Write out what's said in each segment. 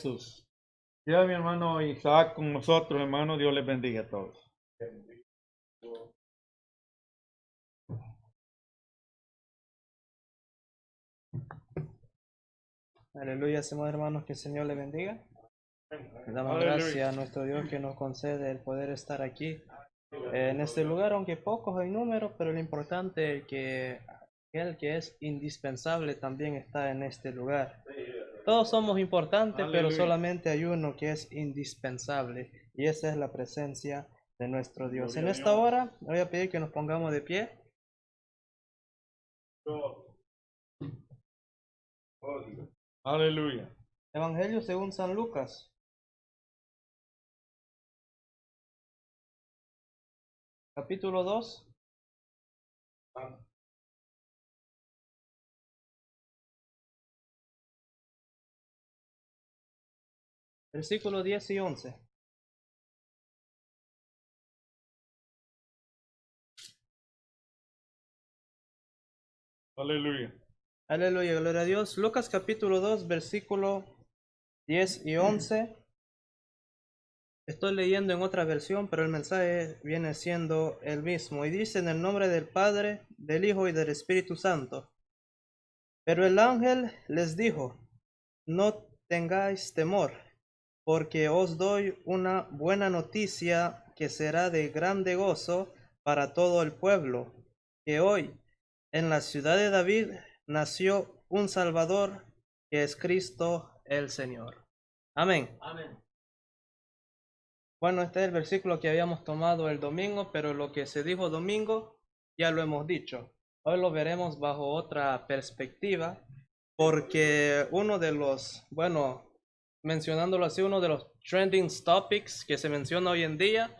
Jesús. Ya mi hermano Isaac con nosotros, hermano. Dios les bendiga a todos. Aleluya, amados hermanos, que el Señor le bendiga. Le damos Aleluya. gracias a nuestro Dios que nos concede el poder estar aquí en este lugar, aunque pocos en número, pero lo importante es que aquel que es indispensable también está en este lugar. Todos somos importantes, pero Aleluya. solamente hay uno que es indispensable, y esa es la presencia de nuestro Dios. En esta hora voy a pedir que nos pongamos de pie. Aleluya. Evangelio según San Lucas, capítulo 2. Versículos 10 y 11. Aleluya. Aleluya, gloria a Dios. Lucas capítulo 2, versículo 10 y 11. Estoy leyendo en otra versión, pero el mensaje viene siendo el mismo. Y dice: en el nombre del Padre, del Hijo y del Espíritu Santo. Pero el ángel les dijo: no tengáis temor, porque os doy una buena noticia que será de grande gozo para todo el pueblo, que hoy en la ciudad de David nació un Salvador, que es Cristo el Señor. Amén. Amén. Bueno, este es el versículo que habíamos tomado el domingo, pero lo que se dijo domingo ya lo hemos dicho. Hoy lo veremos bajo otra perspectiva, porque uno de los, mencionándolo así, uno de los trending topics que se menciona hoy en día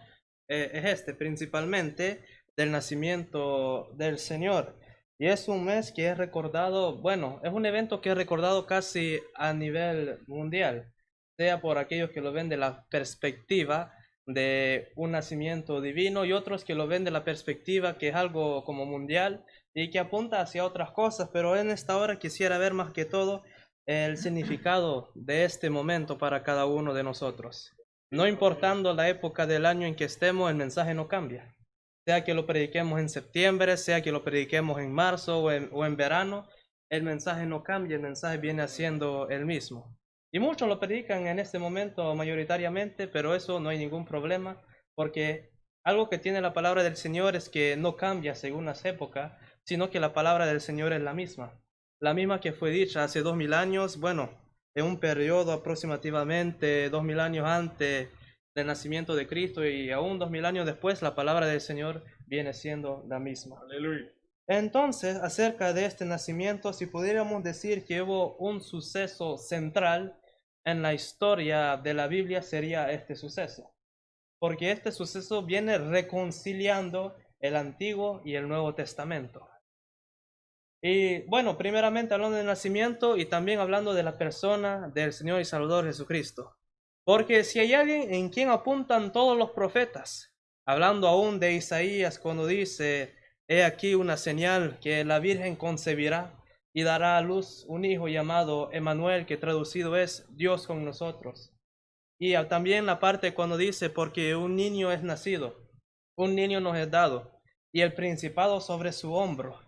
es este, principalmente del nacimiento del Señor. Y es un mes que es recordado, es un evento que es recordado casi a nivel mundial, sea por aquellos que lo ven de la perspectiva de un nacimiento divino y otros que lo ven de la perspectiva que es algo como mundial y que apunta hacia otras cosas, pero en esta hora quisiera ver más que todo el significado de este momento para cada uno de nosotros. No importando la época del año en que estemos, el mensaje no cambia. Sea que lo prediquemos en septiembre, sea que lo prediquemos en marzo o en verano, el mensaje no cambia, el mensaje viene siendo el mismo. Y muchos lo predican en este momento mayoritariamente, pero eso no hay ningún problema, porque algo que tiene la palabra del Señor es que no cambia según las épocas, sino que la palabra del Señor es la misma que fue dicha hace 2000 años, en un periodo aproximadamente 2000 años antes del nacimiento de Cristo, y aún 2000 años después la palabra del Señor viene siendo la misma. Aleluya. Entonces, acerca de este nacimiento, si pudiéramos decir que hubo un suceso central en la historia de la Biblia, sería este suceso, porque este suceso viene reconciliando el Antiguo y el Nuevo Testamento. Y primeramente hablando del nacimiento y también hablando de la persona del Señor y Salvador Jesucristo. Porque si hay alguien en quien apuntan todos los profetas, hablando aún de Isaías cuando dice: he aquí una señal, que la Virgen concebirá y dará a luz un hijo llamado Emmanuel, que traducido es Dios con nosotros. Y también la parte cuando dice: porque un niño es nacido, un niño nos es dado, y el principado sobre su hombro.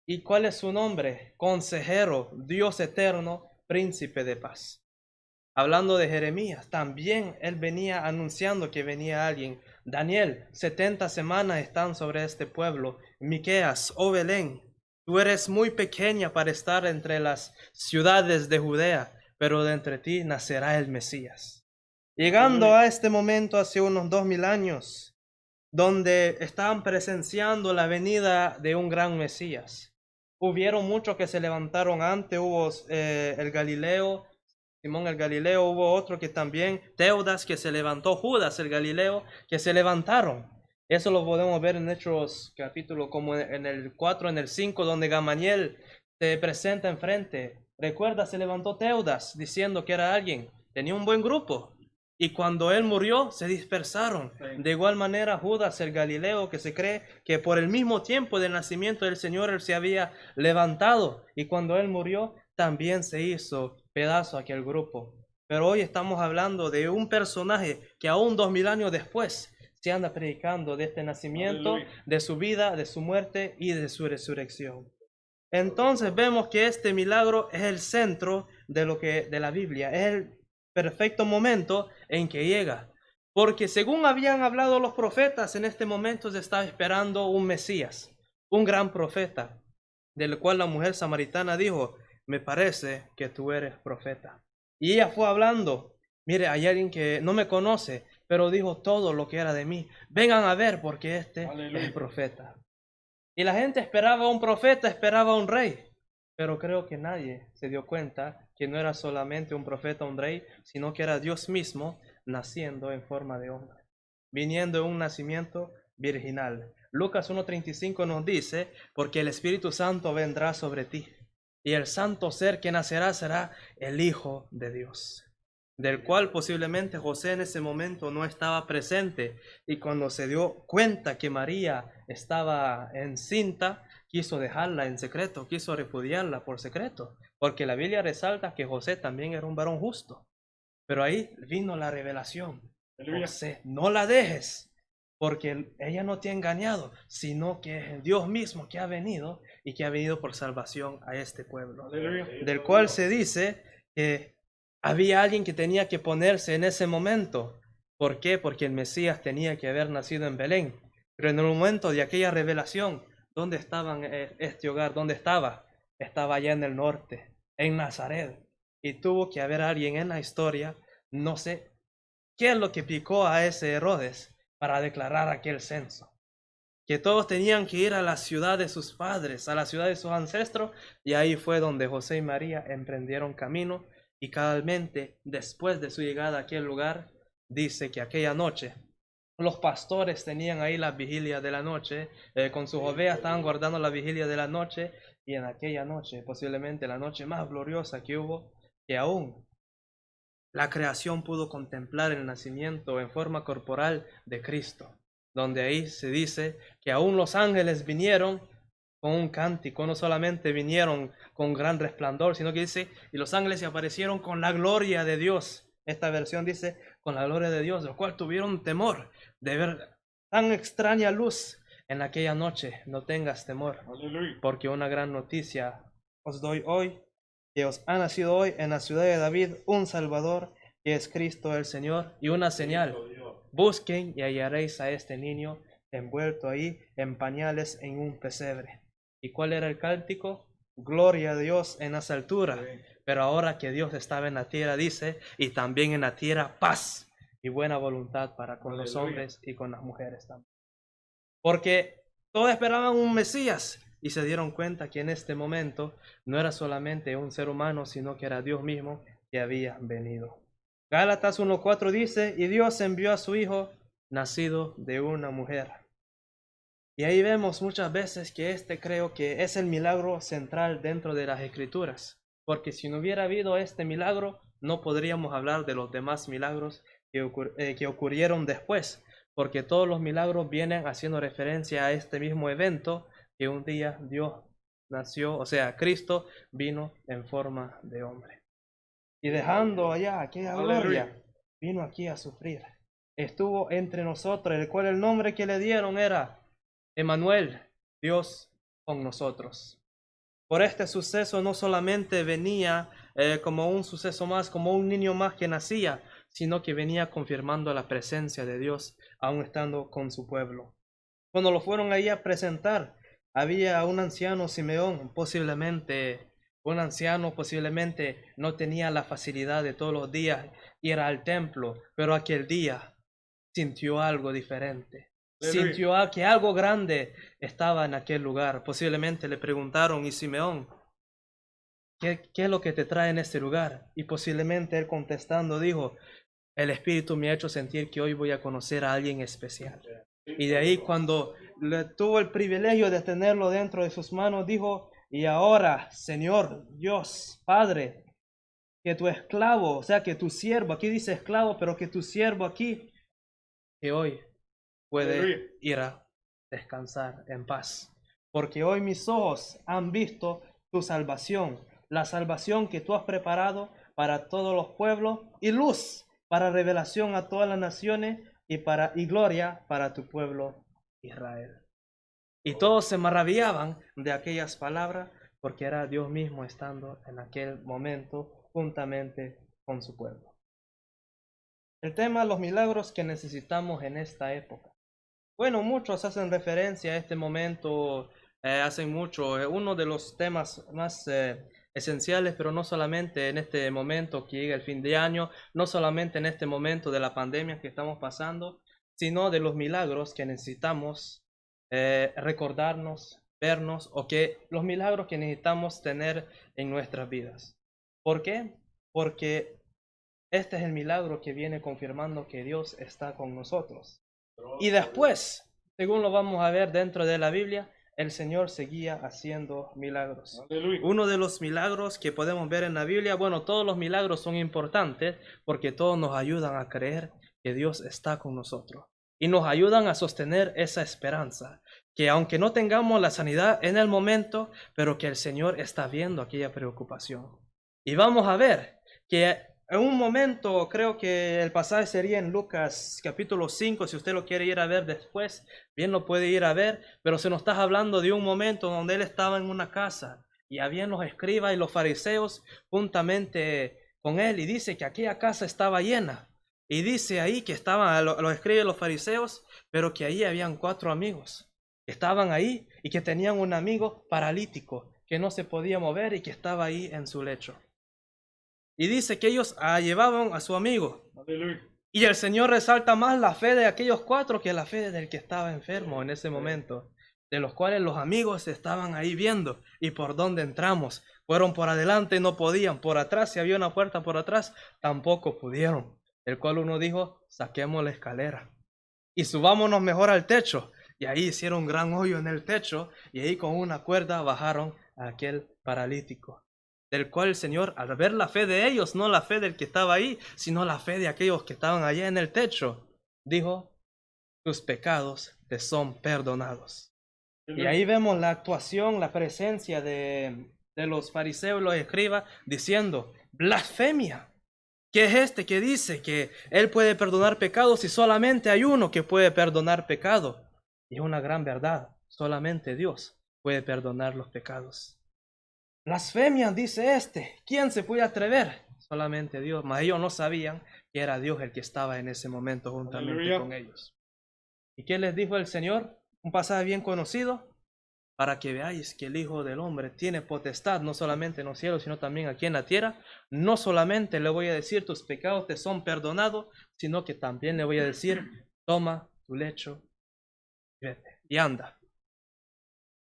¿Y cuál es su nombre? Consejero, Dios eterno, príncipe de paz. Hablando de Jeremías, también él venía anunciando que venía alguien. Daniel, 70 semanas están sobre este pueblo. Miqueas, oh Belén, tú eres muy pequeña para estar entre las ciudades de Judea, pero de entre ti nacerá el Mesías. Llegando a este momento hace unos 2000 años, donde estaban presenciando la venida de un gran Mesías. Hubieron muchos que se levantaron antes, hubo el Galileo, Simón el Galileo, hubo otro que también, Teudas, que se levantó, Judas el Galileo, que se levantaron. Eso lo podemos ver en Hechos capítulo como en el 4, en el 5, donde Gamaliel se presenta enfrente. Recuerda, se levantó Teudas diciendo que era alguien, tenía un buen grupo. Y cuando él murió, se dispersaron. De igual manera, Judas el Galileo, que se cree que por el mismo tiempo del nacimiento del Señor, él se había levantado. Y cuando él murió, también se hizo pedazo aquel grupo. Pero hoy estamos hablando de un personaje que aún 2000 años después se anda predicando de este nacimiento, Aleluya. de su vida, de su muerte y de su resurrección. Entonces vemos que este milagro es el centro de la Biblia, es el perfecto momento en que llega. Porque según habían hablado los profetas, en este momento se estaba esperando un Mesías, un gran profeta, del cual la mujer samaritana dijo: me parece que tú eres profeta. Y ella fue hablando: mire, hay alguien que no me conoce, pero dijo todo lo que era de mí. Vengan a ver, porque este Aleluya. es el profeta. Y la gente esperaba un profeta, esperaba un rey. Pero creo que nadie se dio cuenta que no era solamente un profeta, un rey, sino que era Dios mismo naciendo en forma de hombre, viniendo en un nacimiento virginal. Lucas 1:35 nos dice: porque el Espíritu Santo vendrá sobre ti, y el santo ser que nacerá será el Hijo de Dios, del cual posiblemente José en ese momento no estaba presente, y cuando se dio cuenta que María estaba encinta, quiso dejarla en secreto, quiso repudiarla por secreto, porque la Biblia resalta que José también era un varón justo. Pero ahí vino la revelación: Aleluya. José, no la dejes, porque ella no te ha engañado, sino que es Dios mismo que ha venido y que ha venido por salvación a este pueblo, Aleluya. del cual se dice que había alguien que tenía que ponerse en ese momento. ¿Por qué? Porque el Mesías tenía que haber nacido en Belén. Pero en el momento de aquella revelación, ¿dónde estaba este hogar? ¿Dónde estaba? Estaba allá en el norte, en Nazaret. Y tuvo que haber alguien en la historia, no sé qué es lo que picó a ese Herodes para declarar aquel censo. Que todos tenían que ir a la ciudad de sus padres, a la ciudad de sus ancestros, y ahí fue donde José y María emprendieron camino. Y cabalmente, después de su llegada a aquel lugar, dice que aquella noche los pastores tenían ahí la vigilia de la noche, con sus ovejas estaban guardando la vigilia de la noche, y en aquella noche, posiblemente la noche más gloriosa que hubo, que aún la creación pudo contemplar el nacimiento en forma corporal de Cristo, donde ahí se dice que aún los ángeles vinieron con un cántico, no solamente vinieron con gran resplandor, sino que dice: y los ángeles se aparecieron con la gloria de Dios. Esta versión dice con la gloria de Dios, lo cual tuvieron temor de ver tan extraña luz en aquella noche. No tengas temor, Aleluya. porque una gran noticia os doy hoy, que os ha nacido hoy en la ciudad de David un Salvador, que es Cristo el Señor. Y una señal: busquen y hallaréis a este niño envuelto ahí en pañales en un pesebre. ¿Y cuál era el cántico? Gloria a Dios en las alturas. Pero ahora que Dios estaba en la tierra, dice, y también en la tierra paz y buena voluntad para con los hombres y con las mujeres también. Porque todos esperaban un Mesías y se dieron cuenta que en este momento no era solamente un ser humano, sino que era Dios mismo que había venido. Gálatas 1:4 dice: y Dios envió a su Hijo, nacido de una mujer. Y ahí vemos muchas veces que creo que es el milagro central dentro de las Escrituras. Porque si no hubiera habido este milagro, no podríamos hablar de los demás milagros que ocurrieron después. Porque todos los milagros vienen haciendo referencia a este mismo evento, que un día Dios nació, o sea, Cristo vino en forma de hombre. Y dejando allá aquella gloria, vino aquí a sufrir. Estuvo entre nosotros, el cual el nombre que le dieron era Emmanuel, Dios con nosotros. Por este suceso no solamente venía como un suceso más, como un niño más que nacía, sino que venía confirmando la presencia de Dios, aún estando con su pueblo. Cuando lo fueron ahí a presentar, había un anciano Simeón, posiblemente no tenía la facilidad de todos los días ir al templo, pero aquel día sintió algo diferente. Sintió que algo grande estaba en aquel lugar. Posiblemente le preguntaron: y Simeón, ¿qué es lo que te trae en este lugar? Y posiblemente él contestando dijo: el Espíritu me ha hecho sentir que hoy voy a conocer a alguien especial. Y de ahí, cuando tuvo el privilegio de tenerlo dentro de sus manos, dijo: y ahora, Señor Dios Padre, que tu esclavo, o sea, que tu siervo, aquí dice esclavo, pero que tu siervo aquí, que hoy puede ir a descansar en paz. Porque hoy mis ojos han visto tu salvación, la salvación que tú has preparado para todos los pueblos y luz para revelación a todas las naciones y gloria para tu pueblo Israel. Y todos se maravillaban de aquellas palabras porque era Dios mismo estando en aquel momento juntamente con su pueblo. El tema, los milagros que necesitamos en esta época. Bueno, muchos hacen referencia a este momento, hacen mucho, uno de los temas más esenciales, pero no solamente en este momento que llega el fin de año, no solamente en este momento de la pandemia que estamos pasando, sino de los milagros que necesitamos recordarnos, vernos, o que los milagros que necesitamos tener en nuestras vidas. ¿Por qué? Porque este es el milagro que viene confirmando que Dios está con nosotros. Y después, según lo vamos a ver dentro de la Biblia, el Señor seguía haciendo milagros. Aleluya. Uno de los milagros que podemos ver en la Biblia, bueno, todos los milagros son importantes porque todos nos ayudan a creer que Dios está con nosotros. Y nos ayudan a sostener esa esperanza, que aunque no tengamos la sanidad en el momento, pero que el Señor está viendo aquella preocupación. Y vamos a ver que en un momento, creo que el pasaje sería en Lucas capítulo 5, si usted lo quiere ir a ver después, bien lo puede ir a ver, pero se nos está hablando de un momento donde él estaba en una casa y habían los escribas y los fariseos juntamente con él, y dice que aquella casa estaba llena, y dice ahí que estaban los escribas y los fariseos, pero que ahí habían 4 amigos que estaban ahí y que tenían un amigo paralítico que no se podía mover y que estaba ahí en su lecho. Y dice que ellos llevaban a su amigo. Aleluya. Y el Señor resalta más la fe de aquellos 4 que la fe del que estaba enfermo en ese momento, de los cuales los amigos estaban ahí viendo. ¿Y por dónde entramos? Fueron por adelante, no podían. Por atrás, si había una puerta por atrás, tampoco pudieron. El cual uno dijo, saquemos la escalera y subámonos mejor al techo. Y ahí hicieron un gran hoyo en el techo y ahí con una cuerda bajaron a aquel paralítico, del cual el Señor, al ver la fe de ellos, no la fe del que estaba ahí, sino la fe de aquellos que estaban allá en el techo, dijo, tus pecados te son perdonados. Y ahí vemos la actuación, la presencia de los fariseos y los escribas diciendo, blasfemia. ¿Qué es este que dice que él puede perdonar pecados y solamente hay uno que puede perdonar pecado? Y es una gran verdad, solamente Dios puede perdonar los pecados. Blasfemia, dice este. ¿Quién se puede atrever? Solamente Dios. Mas ellos no sabían que era Dios el que estaba en ese momento juntamente Aleluya. con ellos. ¿Y qué les dijo el Señor? Un pasaje bien conocido. Para que veáis que el Hijo del Hombre tiene potestad no solamente en los cielos, sino también aquí en la tierra. No solamente le voy a decir tus pecados te son perdonados, sino que también le voy a decir, toma tu lecho y vete y anda.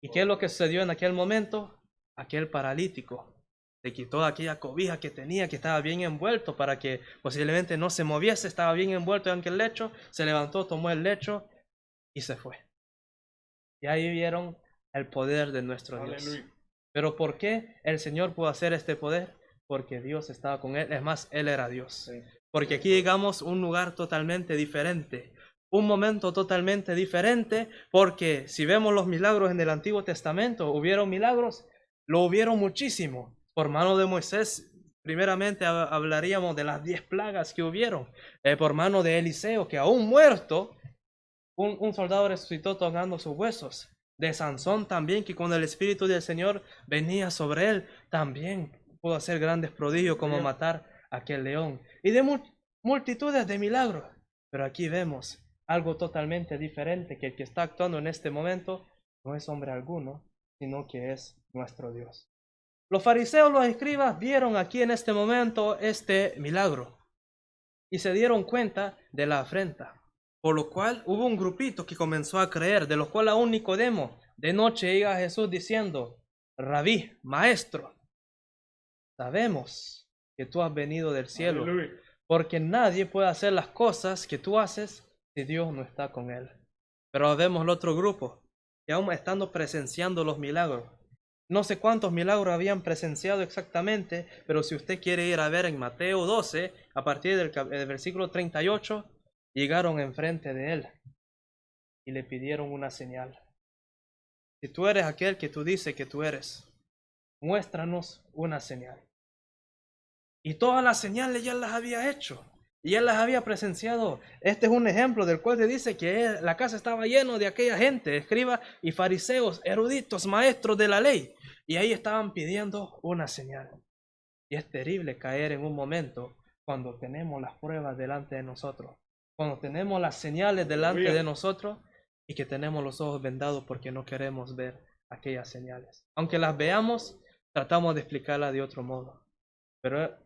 ¿Y qué es lo que sucedió en aquel momento? Aquel paralítico le quitó aquella cobija que tenía, que estaba bien envuelto para que posiblemente no se moviese, estaba bien envuelto en aquel lecho, se levantó, tomó el lecho y se fue. Y ahí vieron el poder de nuestro Dios. Aleluya. Pero ¿por qué el Señor pudo hacer este poder? Porque Dios estaba con él, es más, él era Dios. Sí. Porque aquí llegamos a un lugar totalmente diferente, un momento totalmente diferente, porque si vemos los milagros en el Antiguo Testamento, ¿hubieron milagros? Lo hubieron muchísimo. Por mano de Moisés, primeramente hablaríamos de las 10 plagas que hubieron. Por mano de Eliseo, que aún muerto, un soldado resucitó tocando sus huesos. De Sansón también, que cuando el Espíritu del Señor venía sobre él, también pudo hacer grandes prodigios como matar a aquel león. Y de multitudes de milagros. Pero aquí vemos algo totalmente diferente, que el que está actuando en este momento no es hombre alguno, sino que es nuestro Dios. Los fariseos, los escribas, vieron aquí en este momento este milagro y se dieron cuenta de la afrenta. Por lo cual hubo un grupito que comenzó a creer, de los cuales aún Nicodemo de noche llega a Jesús diciendo, Rabí, maestro, sabemos que tú has venido del cielo, Aleluya. porque nadie puede hacer las cosas que tú haces si Dios no está con él. Pero vemos el otro grupo, que aún estando presenciando los milagros. No sé cuántos milagros habían presenciado exactamente, pero si usted quiere ir a ver en Mateo 12, a partir del versículo 38, llegaron enfrente de él y le pidieron una señal. Si tú eres aquel que tú dices que tú eres, muéstranos una señal. Y todas las señales ya las había hecho. Y él las había presenciado. Este es un ejemplo del cual se dice que la casa estaba llena de aquella gente, escribas y fariseos, eruditos, maestros de la ley. Y ahí estaban pidiendo una señal. Y es terrible caer en un momento cuando tenemos las pruebas delante de nosotros, cuando tenemos las señales delante de nosotros y que tenemos los ojos vendados porque no queremos ver aquellas señales. Aunque las veamos, tratamos de explicarlas de otro modo. Pero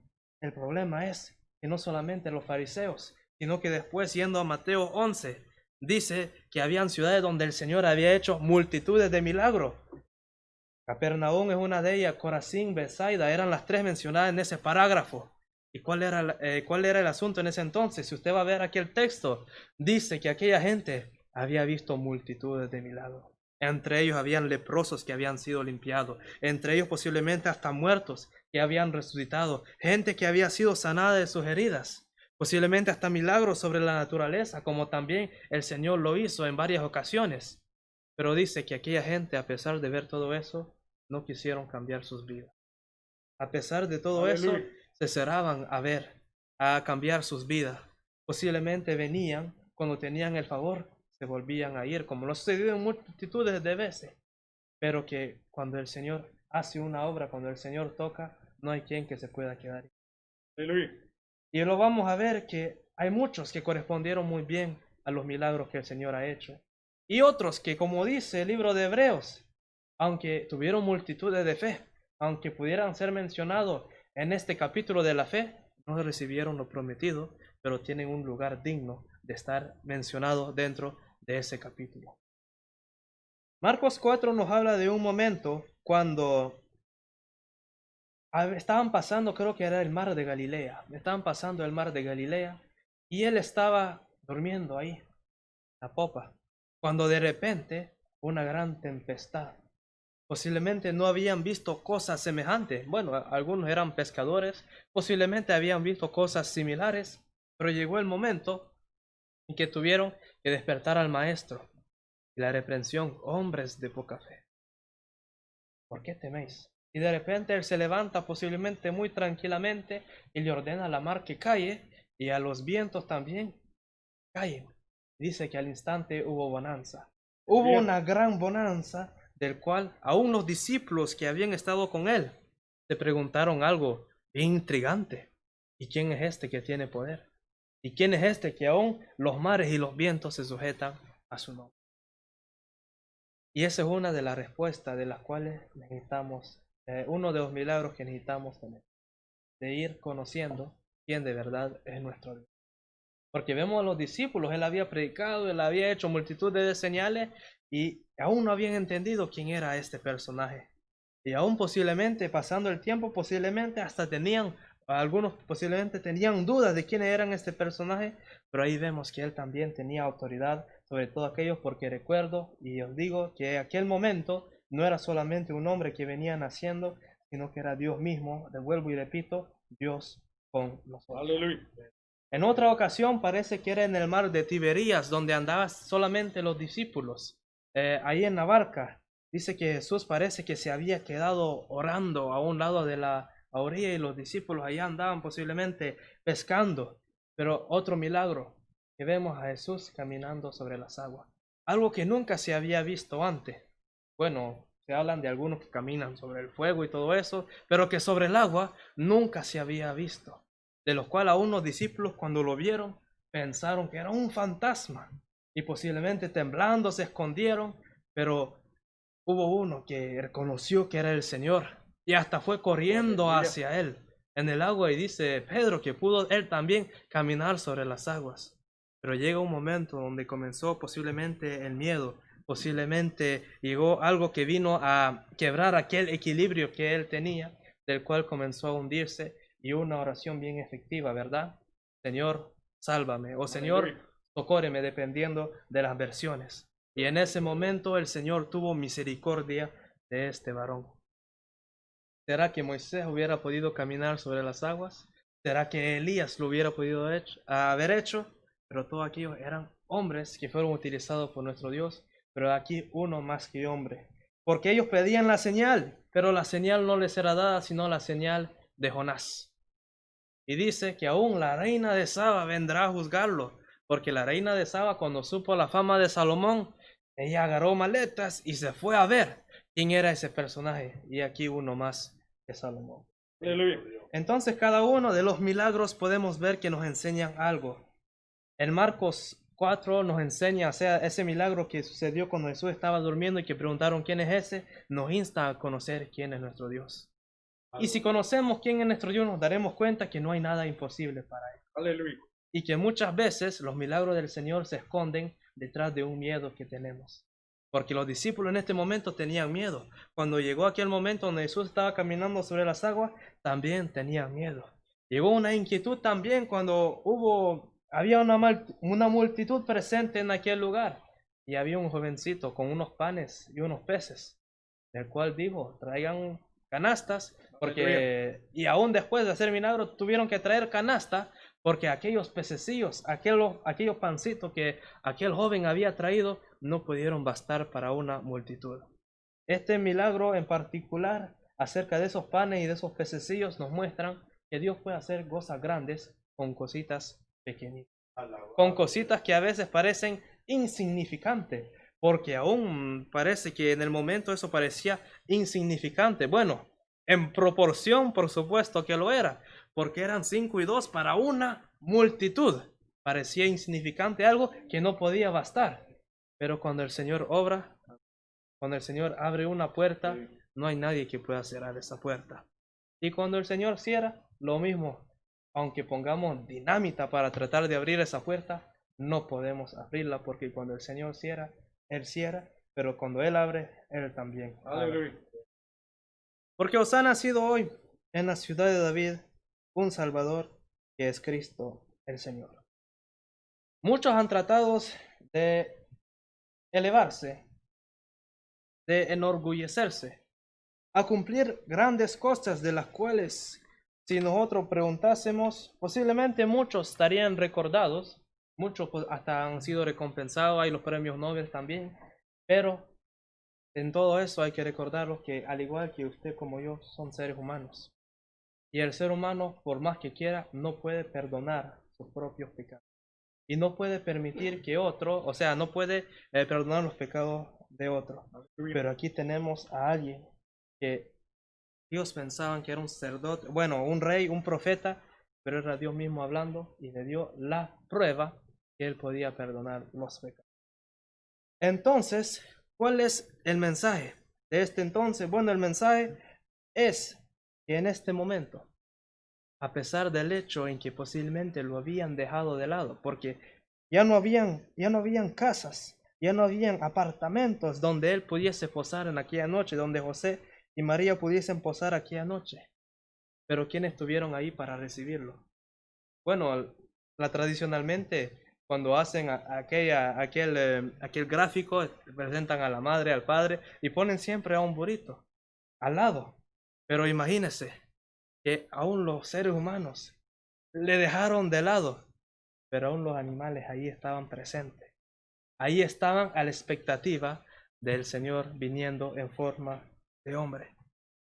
el problema es que no solamente los fariseos, sino que después, yendo a Mateo 11, dice que habían ciudades donde el Señor había hecho multitudes de milagros. Capernaum es una de ellas, Corazín, Bethsaida, eran las tres mencionadas en ese parágrafo. ¿Y cuál era el asunto en ese entonces? Si usted va a ver aquí el texto, dice que aquella gente había visto multitudes de milagros. Entre ellos habían leprosos que habían sido limpiados, entre ellos posiblemente hasta muertos que habían resucitado, gente que había sido sanada de sus heridas, posiblemente hasta milagros sobre la naturaleza, como también el Señor lo hizo en varias ocasiones. Pero dice que aquella gente, a pesar de ver todo eso, no quisieron cambiar sus vidas. A pesar de todo eso, se cerraban a ver, a cambiar sus vidas. Posiblemente venían, cuando tenían el favor, se volvían a ir, como lo ha sucedido en multitudes de veces. Pero que cuando el Señor hace una obra, cuando el Señor toca, no hay quien que se pueda quedar. Y lo vamos a ver que hay muchos que correspondieron muy bien a los milagros que el Señor ha hecho. Y otros que, como dice el libro de Hebreos, aunque tuvieron multitudes de fe, aunque pudieran ser mencionados en este capítulo de la fe, no recibieron lo prometido, pero tienen un lugar digno de estar mencionado dentro de ese capítulo. Marcos 4 nos habla de un momento cuando estaban pasando, creo que era el mar de Galilea, estaban pasando el mar de Galilea y él estaba durmiendo ahí, la popa, cuando de repente una gran tempestad. Posiblemente no habían visto cosas semejantes. Bueno, algunos eran pescadores, posiblemente habían visto cosas similares, pero llegó el momento en que tuvieron que despertar al maestro y la reprensión, hombres de poca fe. ¿Por qué teméis? Y de repente él se levanta posiblemente muy tranquilamente y le ordena a la mar que calle y a los vientos también callen. Dice que al instante hubo bonanza. Hubo una gran bonanza del cual aún los discípulos que habían estado con él se preguntaron algo bien intrigante. ¿Y quién es este que tiene poder? ¿Y quién es este que aún los mares y los vientos se sujetan a su nombre? Y esa es una de las respuestas de las cuales necesitamos, uno de los milagros que necesitamos tener, de ir conociendo quién de verdad es nuestro Dios. Porque vemos a los discípulos, él había predicado, él había hecho multitud de señales y aún no habían entendido quién era este personaje. Y aún posiblemente, pasando el tiempo, posiblemente hasta algunos posiblemente tenían dudas de quién eran este personaje, pero ahí vemos que él también tenía autoridad sobre todo aquellos, porque recuerdo y os digo que en aquel momento no era solamente un hombre que venía naciendo, sino que era Dios mismo, de vuelvo y repito, Dios con nosotros. Aleluya. En otra ocasión parece que era en el mar de Tiberías, donde andaban solamente los discípulos, ahí en la barca. Dice que Jesús parece que se había quedado orando a un lado de la orilla y los discípulos allá andaban posiblemente pescando. Pero otro milagro, que vemos a Jesús caminando sobre las aguas. Algo que nunca se había visto antes. Bueno, se hablan de algunos que caminan sobre el fuego y todo eso, pero que sobre el agua nunca se había visto. De los cuales a unos discípulos cuando lo vieron pensaron que era un fantasma y posiblemente temblando se escondieron, pero hubo uno que reconoció que era el Señor y hasta fue corriendo hacia él en el agua y dice Pedro que pudo él también caminar sobre las aguas. Pero llega un momento donde comenzó posiblemente el miedo, posiblemente llegó algo que vino a quebrar aquel equilibrio que él tenía, del cual comenzó a hundirse y una oración bien efectiva, ¿verdad? Señor, sálvame, o Señor, socórreme, dependiendo de las versiones. Y en ese momento el Señor tuvo misericordia de este varón. ¿Será que Moisés hubiera podido caminar sobre las aguas? ¿Será que Elías lo hubiera podido haber hecho? Pero todos aquellos eran hombres que fueron utilizados por nuestro Dios. Pero aquí uno más que hombre. Porque ellos pedían la señal, pero la señal no les era dada, sino la señal de Jonás. Y dice que aún la reina de Saba vendrá a juzgarlo, porque la reina de Saba, cuando supo la fama de Salomón, ella agarró maletas y se fue a ver quién era ese personaje. Y aquí uno más de Salomón. Aleluya. Entonces cada uno de los milagros podemos ver que nos enseñan algo. En Marcos 4 nos enseña, o sea, ese milagro que sucedió cuando Jesús estaba durmiendo y que preguntaron quién es ese, nos insta a conocer quién es nuestro Dios. Y si conocemos quién es nuestro Dios, nos daremos cuenta que no hay nada imposible para Él. Aleluya. Y que muchas veces los milagros del Señor se esconden detrás de un miedo que tenemos. Porque los discípulos en este momento tenían miedo. Cuando llegó aquel momento donde Jesús estaba caminando sobre las aguas, también tenían miedo. Llegó una inquietud también cuando había una multitud presente en aquel lugar. Y había un jovencito con unos panes y unos peces, el cual dijo, traigan canastas, y aún después de hacer milagro tuvieron que traer canasta, porque aquellos pececillos, aquellos pancitos que aquel joven había traído, no pudieron bastar para una multitud. Este milagro en particular, acerca de esos panes y de esos pececillos, nos muestran que Dios puede hacer cosas grandes con cositas pequeñitas, con cositas que a veces parecen insignificantes, porque aún parece que en el momento eso parecía insignificante. Bueno, en proporción, por supuesto que lo era, porque eran 5 y 2 para una multitud. Parecía insignificante, algo que no podía bastar. Pero cuando el Señor obra, cuando el Señor abre una puerta, no hay nadie que pueda cerrar esa puerta. Y cuando el Señor cierra, lo mismo. Aunque pongamos dinamita para tratar de abrir esa puerta, no podemos abrirla, porque cuando el Señor cierra, Él cierra, pero cuando Él abre, Él también abre. Aleluya. Porque os ha nacido hoy en la ciudad de David un Salvador, que es Cristo el Señor. Muchos han tratado de elevarse, de enorgullecerse, a cumplir grandes cosas de las cuales, si nosotros preguntásemos, posiblemente muchos estarían recordados, muchos hasta han sido recompensados, hay los premios Nobel también, pero en todo eso hay que recordarlo que al igual que usted como yo son seres humanos. Y el ser humano, por más que quiera, no puede perdonar sus propios pecados. Y no puede permitir que otro, o sea, no puede perdonar los pecados de otro. Pero aquí tenemos a alguien que Dios pensaban que era un sacerdote, bueno, un rey, un profeta, pero era Dios mismo hablando y le dio la prueba que él podía perdonar los pecados. Entonces, ¿cuál es el mensaje de este entonces? Bueno, el mensaje es que en este momento, a pesar del hecho en que posiblemente lo habían dejado de lado, porque ya no habían casas, ya no habían apartamentos donde él pudiese posar en aquella noche, donde José y María pudiesen posar aquella noche. Pero ¿quiénes estuvieron ahí para recibirlo? Bueno, tradicionalmente cuando hacen aquel gráfico, presentan a la madre, al padre y ponen siempre a un burrito al lado. Pero imagínense que aún los seres humanos le dejaron de lado, pero aún los animales ahí estaban presentes. Ahí estaban a la expectativa del Señor viniendo en forma de hombre.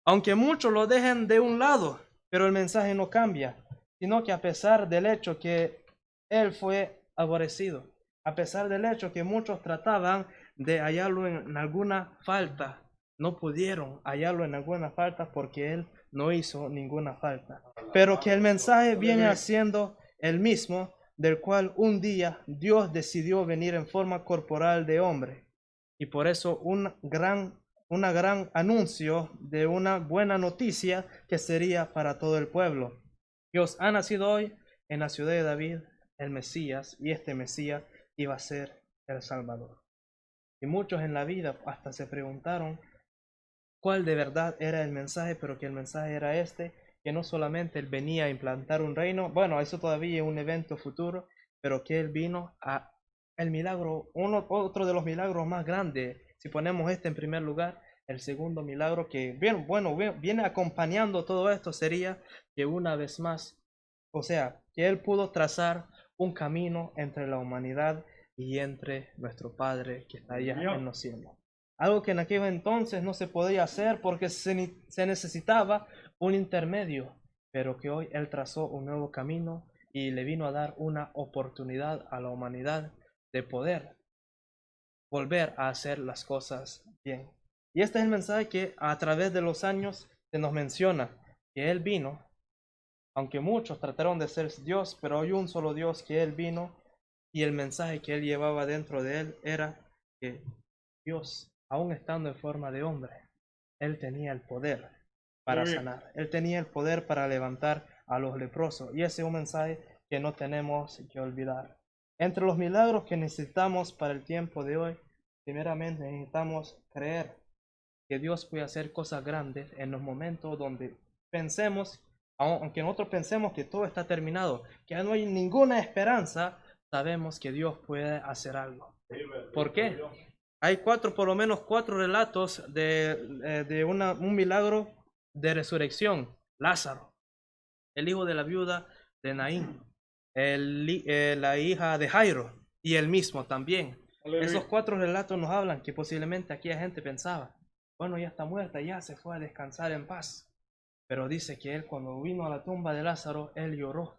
Aunque muchos lo dejen de un lado, pero el mensaje no cambia, sino que a pesar del hecho que Él fue aborrecido, a pesar del hecho que muchos trataban de hallarlo en alguna falta, no pudieron hallarlo en alguna falta porque Él no hizo ninguna falta. Pero que el mensaje viene haciendo el mismo, del cual un día Dios decidió venir en forma corporal de hombre. Y por eso una gran anuncio de una buena noticia que sería para todo el pueblo. Dios ha nacido hoy en la ciudad de David el Mesías, y este Mesías iba a ser el Salvador. Y muchos en la vida hasta se preguntaron cuál de verdad era el mensaje, pero que el mensaje era este, que no solamente Él venía a implantar un reino, bueno, eso todavía es un evento futuro, pero que Él vino a el milagro, otro de los milagros más grandes. Si ponemos este en primer lugar, el segundo milagro que viene acompañando todo esto sería que una vez más, o sea, que Él pudo trazar un camino entre la humanidad y entre nuestro Padre que está allá en los cielos. Algo que en aquel entonces no se podía hacer porque se necesitaba un intermedio. pero que hoy Él trazó un nuevo camino y le vino a dar una oportunidad a la humanidad de poder volver a hacer las cosas bien. Y este es el mensaje que a través de los años se nos menciona, que Él vino, aunque muchos trataron de ser Dios, pero hay un solo Dios, que Él vino, y el mensaje que Él llevaba dentro de Él era que Dios, aun estando en forma de hombre, Él tenía el poder para Aleluya. sanar. Él tenía el poder para levantar a los leprosos. Y ese es un mensaje que no tenemos que olvidar. Entre los milagros que necesitamos para el tiempo de hoy, primeramente necesitamos creer que Dios puede hacer cosas grandes en los momentos donde pensemos, aunque nosotros pensemos que todo está terminado, que ya no hay ninguna esperanza, sabemos que Dios puede hacer algo. ¿Por qué? Hay por lo menos cuatro relatos de un milagro de resurrección. Lázaro, el hijo de la viuda de Naín, la hija de Jairo y él mismo también. Aleluya. Esos cuatro relatos nos hablan que posiblemente aquella gente pensaba, bueno, ya está muerta, ya se fue a descansar en paz. Pero dice que él cuando vino a la tumba de Lázaro, él lloró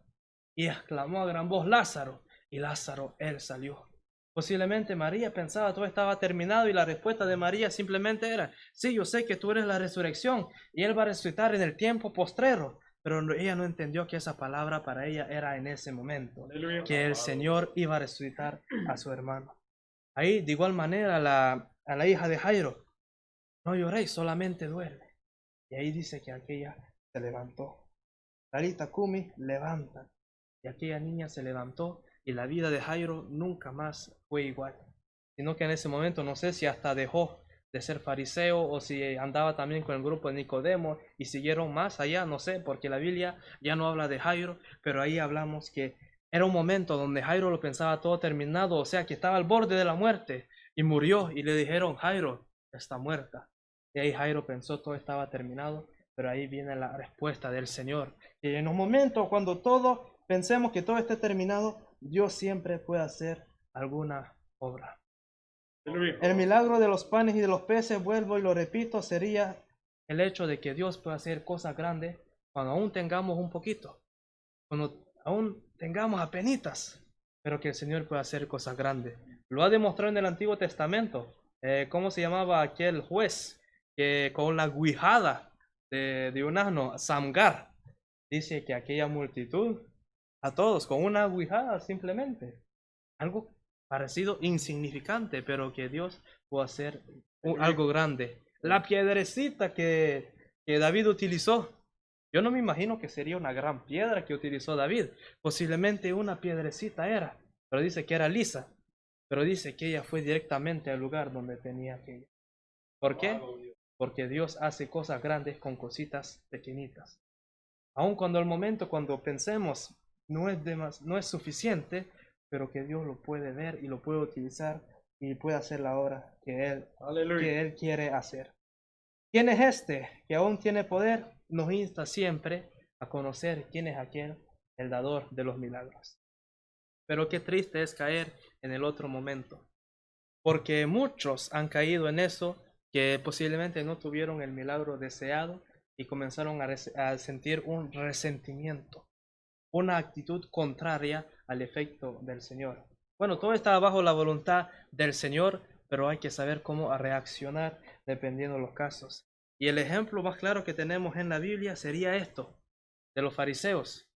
y exclamó a gran voz, Lázaro, y Lázaro, él salió. Posiblemente María pensaba todo estaba terminado y la respuesta de María simplemente era, sí, yo sé que tú eres la resurrección y él va a resucitar en el tiempo postrero. Pero ella no entendió que esa palabra para ella era en ese momento, Aleluya. que el Señor iba a resucitar a su hermano. Ahí, de igual manera, a la hija de Jairo, no lloréis, solamente duerme. Y ahí dice que aquella se levantó. Talita Kumi, levanta. Y aquella niña se levantó y la vida de Jairo nunca más fue igual. Sino que en ese momento no sé si hasta dejó de ser fariseo o si andaba también con el grupo de Nicodemo y siguieron más allá, no sé, porque la Biblia ya no habla de Jairo, pero ahí hablamos que era un momento donde Jairo lo pensaba todo terminado, o sea que estaba al borde de la muerte y murió y le dijeron, Jairo está muerta. Y ahí Jairo pensó todo estaba terminado, pero ahí viene la respuesta del Señor. Y en los momentos cuando todos pensemos que todo esté terminado, Dios siempre puede hacer alguna obra. Aleluya. El milagro de los panes y de los peces, vuelvo y lo repito, sería el hecho de que Dios puede hacer cosas grandes cuando aún tengamos un poquito, cuando aún tengamos apenitas, pero que el Señor puede hacer cosas grandes. Lo ha demostrado en el Antiguo Testamento. ¿Cómo se llamaba aquel juez que con la guijada de un asno, Samgar, dice que aquella multitud, a todos, con una guijada simplemente, algo parecido insignificante, pero que Dios puede hacer algo grande. La piedrecita que David utilizó, yo no me imagino que sería una gran piedra que utilizó David, posiblemente una piedrecita era, pero dice que era lisa, pero dice que ella fue directamente al lugar donde tenía que ir. ¿Por qué? Porque Dios hace cosas grandes con cositas pequeñitas. Aun cuando el momento, cuando pensemos, no es suficiente, pero que Dios lo puede ver y lo puede utilizar y puede hacer la obra Aleluya. que Él quiere hacer. ¿Quién es este que aún tiene poder? Nos insta siempre a conocer quién es aquel, el dador de los milagros. Pero qué triste es caer en el otro momento, porque muchos han caído en eso, que posiblemente no tuvieron el milagro deseado y comenzaron a sentir un resentimiento, una actitud contraria al efecto del Señor. Bueno, todo está bajo la voluntad del Señor, pero hay que saber cómo reaccionar dependiendo de los casos. Y el ejemplo más claro que tenemos en la Biblia sería esto, de los fariseos,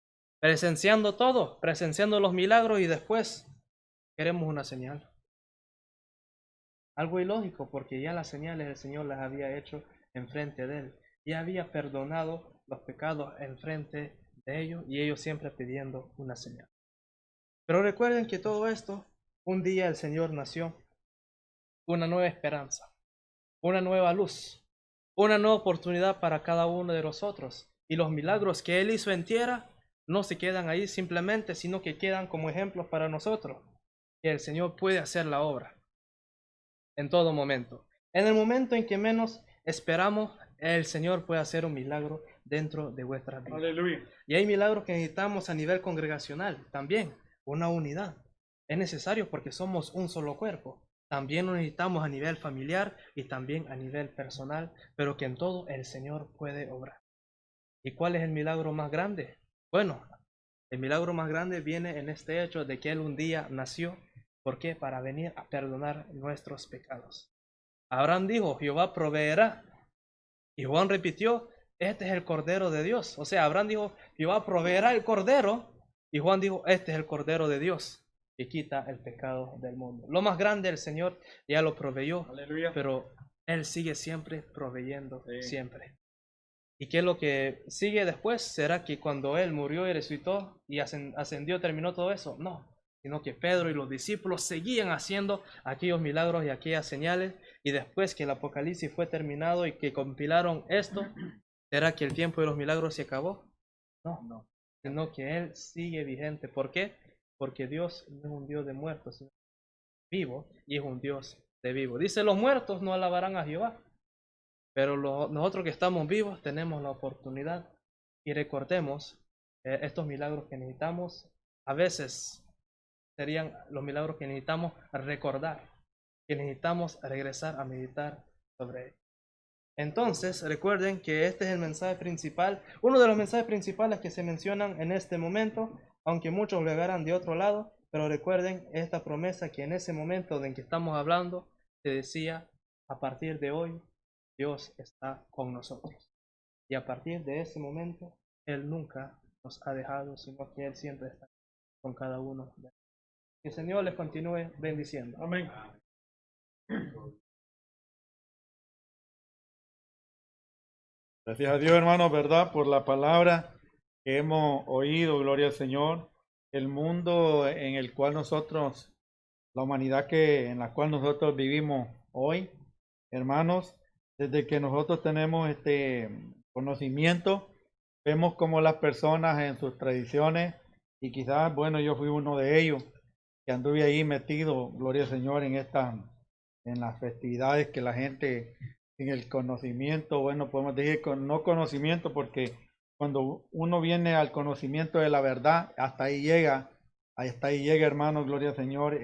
presenciando todo, presenciando los milagros y después queremos una señal. Algo ilógico porque ya las señales el Señor las había hecho enfrente de él. Ya había perdonado los pecados enfrente de ellos y ellos siempre pidiendo una señal. Pero recuerden que todo esto, un día el Señor nació, una nueva esperanza, una nueva luz, una nueva oportunidad para cada uno de nosotros. Y los milagros que Él hizo en tierra no se quedan ahí simplemente, sino que quedan como ejemplos para nosotros. Que el Señor puede hacer la obra en todo momento. En el momento en que menos esperamos, el Señor puede hacer un milagro dentro de vuestras vidas. Aleluya. Y hay milagros que necesitamos a nivel congregacional también, una unidad. Es necesario porque somos un solo cuerpo. También lo necesitamos a nivel familiar y también a nivel personal, pero que en todo el Señor puede obrar. ¿Y cuál es el milagro más grande? Bueno, el milagro más grande viene en este hecho de que Él un día nació. ¿Por qué? Para venir a perdonar nuestros pecados. Abraham dijo, Jehová proveerá. Y Juan repitió, este es el Cordero de Dios. O sea, Abraham dijo, Jehová proveerá el Cordero. Y Juan dijo, este es el Cordero de Dios, que quita el pecado del mundo. Lo más grande el Señor ya lo proveyó, Aleluya. pero Él sigue siempre proveyendo, Sí. siempre. ¿Y qué es lo que sigue después? ¿Será que cuando Él murió y resucitó y ascendió, terminó todo eso? No, sino que Pedro y los discípulos seguían haciendo aquellos milagros y aquellas señales, y después que el Apocalipsis fue terminado y que compilaron esto, ¿será que el tiempo de los milagros se acabó? No, sino que Él sigue vigente. ¿Por qué? Porque Dios no es un Dios de muertos, sino vivo, y es un Dios de vivo. Dice, los muertos no alabarán a Jehová, pero nosotros que estamos vivos tenemos la oportunidad, y recordemos estos milagros que necesitamos. A veces serían los milagros que necesitamos recordar, que necesitamos regresar a meditar sobre ellos. Entonces, recuerden que este es el mensaje principal, uno de los mensajes principales que se mencionan en este momento, aunque muchos lo agarran de otro lado, pero recuerden esta promesa que en ese momento en que estamos hablando, se decía, a partir de hoy, Dios está con nosotros. Y a partir de ese momento, Él nunca nos ha dejado, sino que Él siempre está con cada uno. Que el Señor les continúe bendiciendo. Amén. Gracias a Dios, hermanos, ¿verdad? Por la palabra que hemos oído, gloria al Señor. El mundo en el cual nosotros, la humanidad en la cual nosotros vivimos hoy, hermanos, desde que nosotros tenemos este conocimiento, vemos como las personas en sus tradiciones, y quizás, bueno, yo fui uno de ellos, que anduve ahí metido, gloria al Señor, en las festividades que la gente, en el conocimiento, bueno, podemos decir no conocimiento, porque cuando uno viene al conocimiento de la verdad, hasta ahí llega, hermano, gloria al Señor,